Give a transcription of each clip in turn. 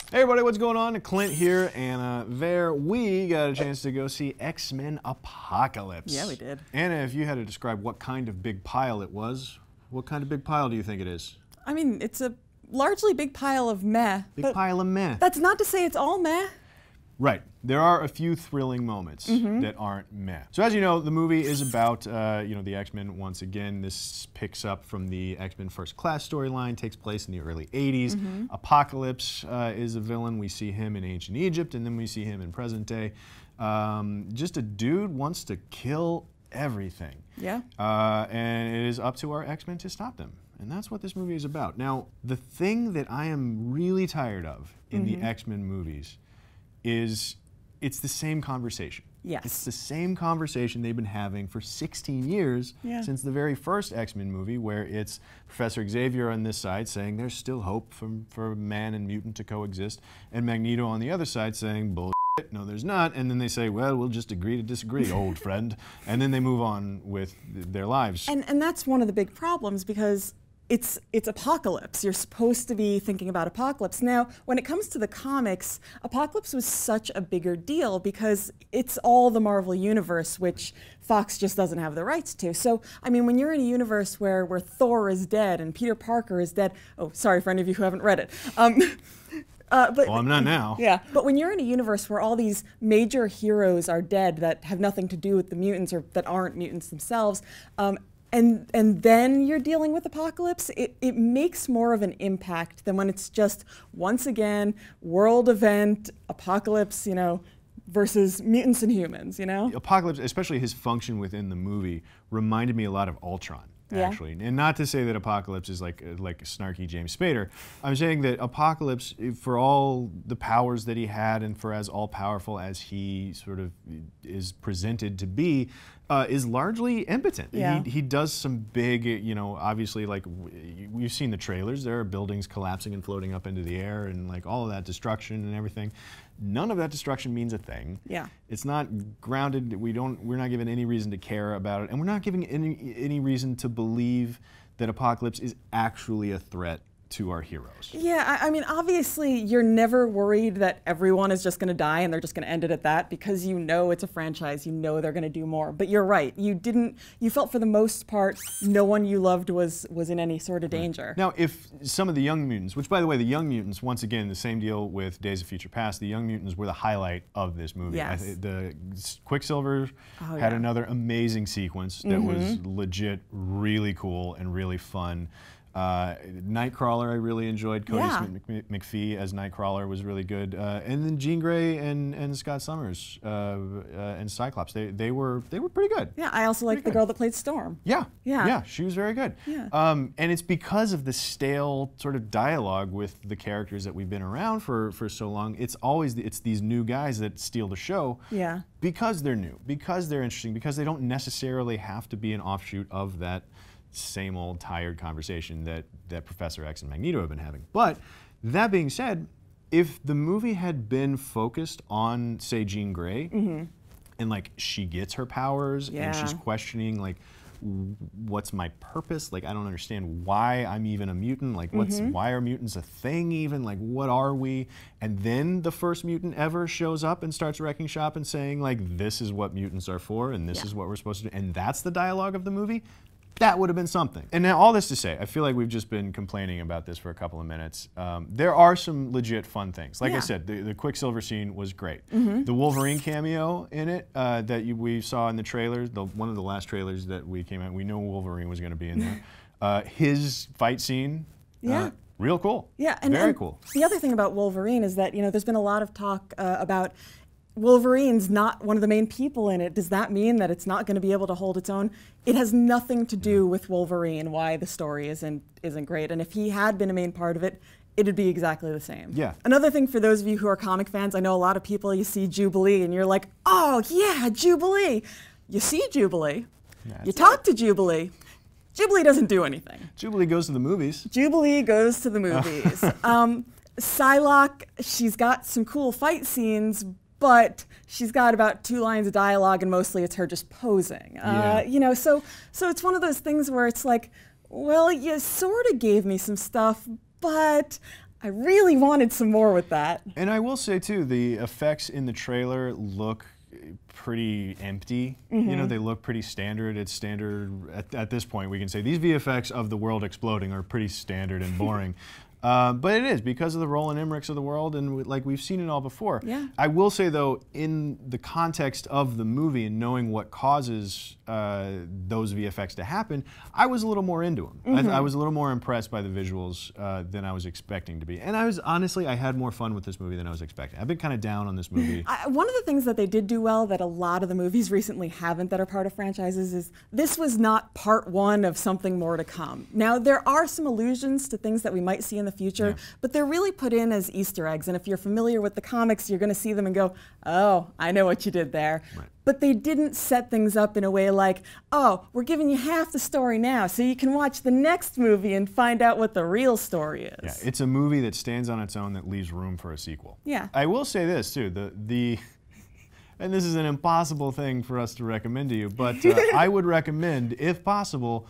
Hey everybody, what's going on? Clint here, and we got a chance to go see X-Men Apocalypse. Yeah, we did. Anna, if you had to describe what kind of big pile it was, what kind of big pile do you think it is? I mean, it's a largely big pile of meh. Big pile of meh. That's not to say it's all meh. Right. There are a few thrilling moments that aren't meh. So as you know, the movie is about the X-Men once again. This picks up from the X-Men First Class storyline, takes place in the early 80s. Apocalypse is a villain. We see him in ancient Egypt, and then we see him in present day. Just a dude wants to kill everything. Yeah. And it is up to our X-Men to stop them. And that's what this movie is about. Now, the thing that I am really tired of in the X-Men movies is it's the same conversation. Yes. It's the same conversation they've been having for 16 years since the very first X-Men movie, where it's Professor Xavier on this side saying there's still hope for man and mutant to coexist, and Magneto on the other side saying bullshit, no there's not, and then they say, well, we'll just agree to disagree, old friend, and then they move on with their lives. And that's one of the big problems, because it's Apocalypse. You're supposed to be thinking about Apocalypse. Now, when it comes to the comics, Apocalypse was such a bigger deal because it's all the Marvel Universe, which Fox just doesn't have the rights to. So, I mean, when you're in a universe where Thor is dead and Peter Parker is dead, oh, sorry for any of you who haven't read it. Well, I'm not now. Yeah, but when you're in a universe where all these major heroes are dead that have nothing to do with the mutants or that aren't mutants themselves, and then you're dealing with Apocalypse, it makes more of an impact than when it's just, once again, world event, Apocalypse, versus mutants and humans, Apocalypse, especially his function within the movie, reminded me a lot of Ultron. Actually, and not to say that Apocalypse is like snarky James Spader. I'm saying that Apocalypse, for all the powers that he had and for as all-powerful as he sort of is presented to be, is largely impotent. Yeah. He does some big, obviously, like we've seen the trailers. There are buildings collapsing and floating up into the air, and like all of that destruction and everything. None of that destruction means a thing. Yeah. It's not grounded. We're not given any reason to care about it, and we're not given any reason to believe that Apocalypse is actually a threat to our heroes. Yeah, I mean, obviously, you're never worried that everyone is just going to die and they're just going to end it at that, because it's a franchise, they're going to do more. But you're right, you felt for the most part no one you loved was in any sort of danger. Now, if some of the Young Mutants, which by the way, the Young Mutants, once again, the same deal with Days of Future Past, the Young Mutants were the highlight of this movie. Yes. The Quicksilver had another amazing sequence that was legit really cool and really fun. Nightcrawler I really enjoyed. Cody McPhee as Nightcrawler was really good. And then Jean Grey and Scott Summers and Cyclops, they were pretty good. Yeah, I also liked the girl that played Storm. Yeah, she was very good. Yeah. And it's because of the stale sort of dialogue with the characters that we've been around for so long. It's these new guys that steal the show. Yeah. Because they're new, because they're interesting, because they don't necessarily have to be an offshoot of that same old tired conversation that Professor X and Magneto have been having. But that being said, if the movie had been focused on, say, Jean Grey, and like she gets her powers and she's questioning like, what's my purpose? Like, I don't understand why I'm even a mutant. Like, why are mutants a thing even? Like, what are we? And then the first mutant ever shows up and starts wrecking shop and saying like, this is what mutants are for and this is what we're supposed to do. And that's the dialogue of the movie. That would have been something. And now all this to say, I feel like we've just been complaining about this for a couple of minutes. There are some legit fun things. Like I said, the Quicksilver scene was great. The Wolverine cameo in it that we saw in the trailers, one of the last trailers that we came out, we know Wolverine was going to be in there. His fight scene, real cool. Yeah, and very cool. The other thing about Wolverine is that there's been a lot of talk about Wolverine's not one of the main people in it. Does that mean that it's not going to be able to hold its own? It has nothing to do with Wolverine, why the story isn't great. And if he had been a main part of it, it'd be exactly the same. Yeah. Another thing for those of you who are comic fans, I know a lot of people, you see Jubilee and you're like, oh yeah, Jubilee. You see Jubilee, you talk to Jubilee. Jubilee doesn't do anything. Jubilee goes to the movies. Jubilee goes to the movies. Psylocke, she's got some cool fight scenes, but she's got about 2 lines of dialogue, and mostly it's her just posing. So it's one of those things where it's like, well, you sort of gave me some stuff, but I really wanted some more with that. And I will say too, the effects in the trailer look pretty empty. You know, they look pretty standard. It's standard, at this point we can say these VFX of the world exploding are pretty standard and boring. But it is because of the Roland Emmerichs of the world, and like we've seen it all before. Yeah. I will say though, in the context of the movie and knowing what causes those VFX to happen, I was a little more into them. I was a little more impressed by the visuals than I was expecting to be. And I was honestly, I had more fun with this movie than I was expecting. I've been kind of down on this movie. One of the things that they did do well that a lot of the movies recently haven't that are part of franchises is this was not part one of something more to come. Now, there are some allusions to things that we might see in the future, but they're really put in as Easter eggs. And if you're familiar with the comics, you're going to see them and go, oh, I know what you did there. Right. But they didn't set things up in a way like, oh, we're giving you half the story now so you can watch the next movie and find out what the real story is. Yeah, it's a movie that stands on its own that leaves room for a sequel. Yeah. I will say this too, and this is an impossible thing for us to recommend to you, but I would recommend, if possible,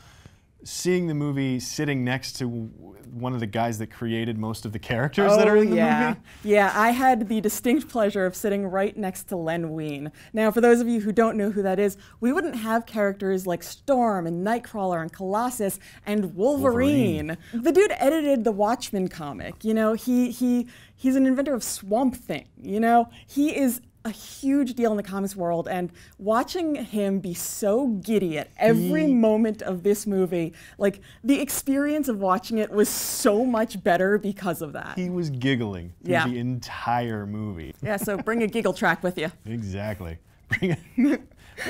seeing the movie sitting next to one of the guys that created most of the characters that are in the movie. Yeah, I had the distinct pleasure of sitting right next to Len Wein. Now, for those of you who don't know who that is, we wouldn't have characters like Storm and Nightcrawler and Colossus and Wolverine. The dude edited the Watchmen comic. You know, he's an inventor of Swamp Thing. You know, he is a huge deal in the comics world, and watching him be so giddy at every moment of this movie, like the experience of watching it was so much better because of that. He was giggling through the entire movie. Yeah, so bring a giggle track with you. Exactly. Bring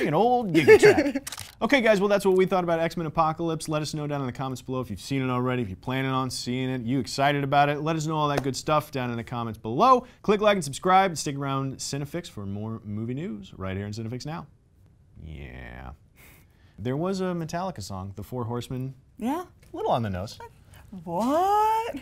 an old giggle track. Okay, guys, well, that's what we thought about X-Men Apocalypse. Let us know down in the comments below if you've seen it already, if you're planning on seeing it, you excited about it. Let us know all that good stuff down in the comments below. Click like and subscribe, and stick around Cinefix for more movie news right here in Cinefix Now. Yeah. There was a Metallica song, The Four Horsemen. Yeah? A little on the nose. What?